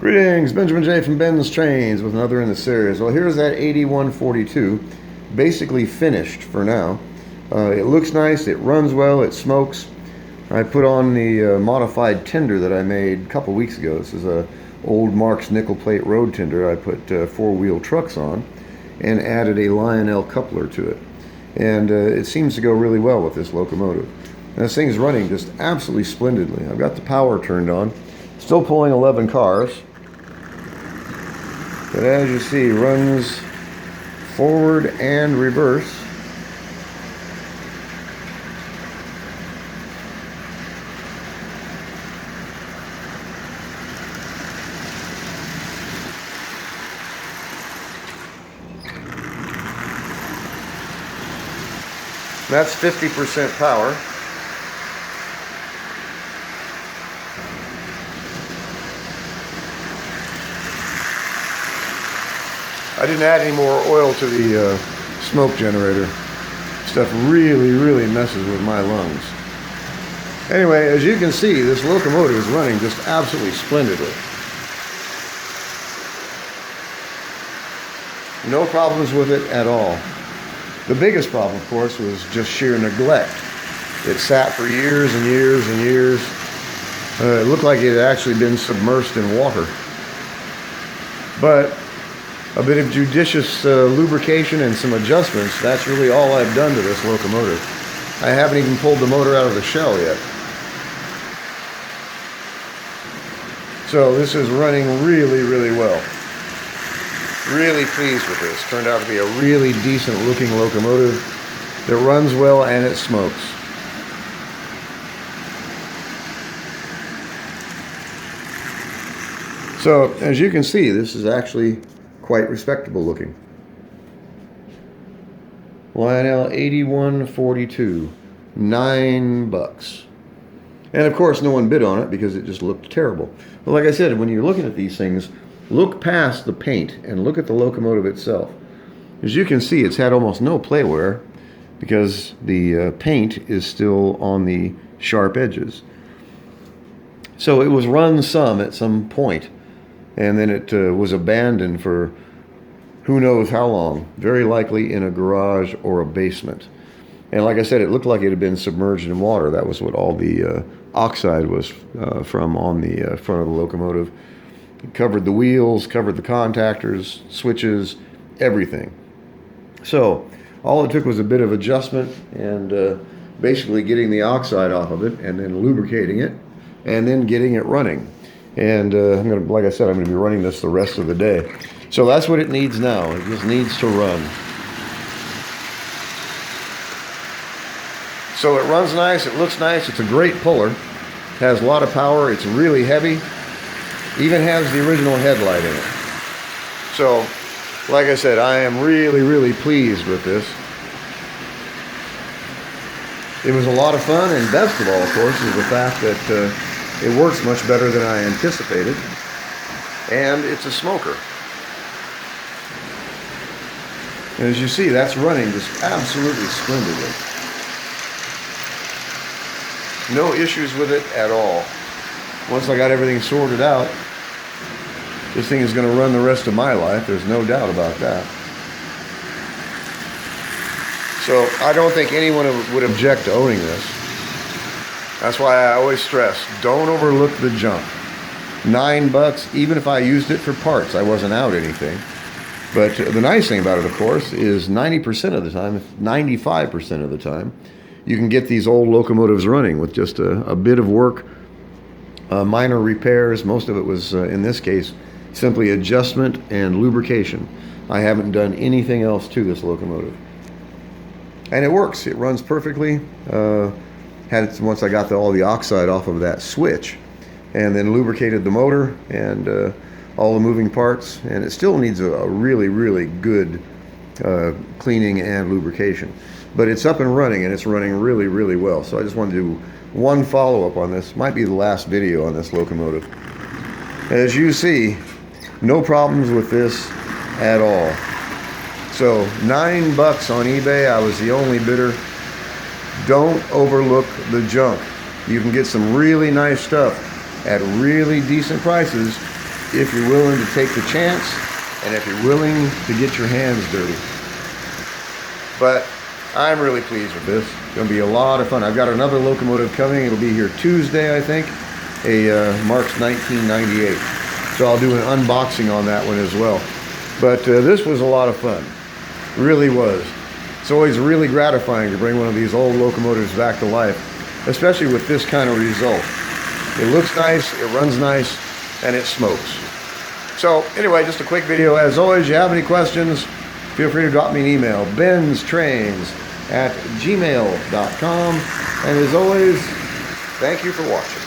Greetings, Benjamin J from Ben's Trains with another in the series. Well, here's that 8142, basically finished for now. It looks nice, it runs well, it smokes. I put on the modified tender that I made a couple weeks ago. This is a old Mark's nickel plate road tender. I put four-wheel trucks on and added a Lionel coupler to it. And it seems to go really well with this locomotive. And this thing's running just absolutely splendidly. I've got the power turned on. Still pulling 11 cars. But as you see, runs forward and reverse. That's 50% power. I didn't add any more oil to the smoke generator. Stuff really messes with my lungs. Anyway, as you can see, this locomotive is running just absolutely splendidly. No problems with it at all. The biggest problem, of course, was just sheer neglect. It sat for years and years and years. It looked like it had actually been submersed in water. But a bit of judicious lubrication and some adjustments, that's really all I've done to this locomotive. I haven't even pulled the motor out of the shell yet. So this is running really well. Really pleased with this. Turned out to be a really decent looking locomotive that runs well and it smokes. So as you can see, this is actually quite respectable looking. Lionel 8142, $9. And of course no one bid on it because it just looked terrible. But like I said, when you're looking at these things, look past the paint and look at the locomotive itself. As you can see, it's had almost no play wear because the paint is still on the sharp edges. So it was run some at some point, and then it was abandoned for who knows how long, very likely in a garage or a basement. And like I said, it looked like it had been submerged in water. That was what all the oxide was from on the front of the locomotive. It covered the wheels, covered the contactors, switches, everything. So all it took was a bit of adjustment and basically getting the oxide off of it and then lubricating it and then getting it running. And like I said, I'm gonna be running this the rest of the day. So that's what it needs now. It just needs to run. So it runs nice, it looks nice, it's a great puller. Has a lot of power, it's really heavy. Even has the original headlight in it. So, like I said, I am really pleased with this. It was a lot of fun, and best of all, of course, is the fact that it works much better than I anticipated. And it's a smoker. And as you see, that's running just absolutely splendidly. No issues with it at all. Once I got everything sorted out, this thing is going to run the rest of my life. There's no doubt about that. So I don't think anyone would object to owning this. That's why I always stress, don't overlook the junk. $9, even if I used it for parts, I wasn't out anything. But the nice thing about it, of course, is 90% of the time, 95% of the time, you can get these old locomotives running with just a bit of work, minor repairs. Most of it was, in this case, simply adjustment and lubrication. I haven't done anything else to this locomotive. And it works. It runs perfectly. Had it once I got all the oxide off of that switch, and then lubricated the motor and all the moving parts, and it still needs a really good cleaning and lubrication. But it's up and running, and it's running really well. So I just wanted to do one follow-up on this. Might be the last video on this locomotive. As you see, no problems with this at all. So $9 on eBay. I was the only bidder. Don't overlook the junk. You can get some really nice stuff at really decent prices if you're willing to take the chance and if you're willing to get your hands dirty. But I'm really pleased with this. It's going to be a lot of fun. I've got another locomotive coming. It'll be here Tuesday, I think. Marks 1998. So I'll do an unboxing on that one as well. But this was a lot of fun. Really was. It's always really gratifying to bring one of these old locomotives back to life, especially with this kind of result. It looks nice, it runs nice, and it smokes. So anyway, just a quick video. As always, you have any questions, feel free to drop me an email, BENZTRAINZ@gmail.com. And as always, thank you for watching.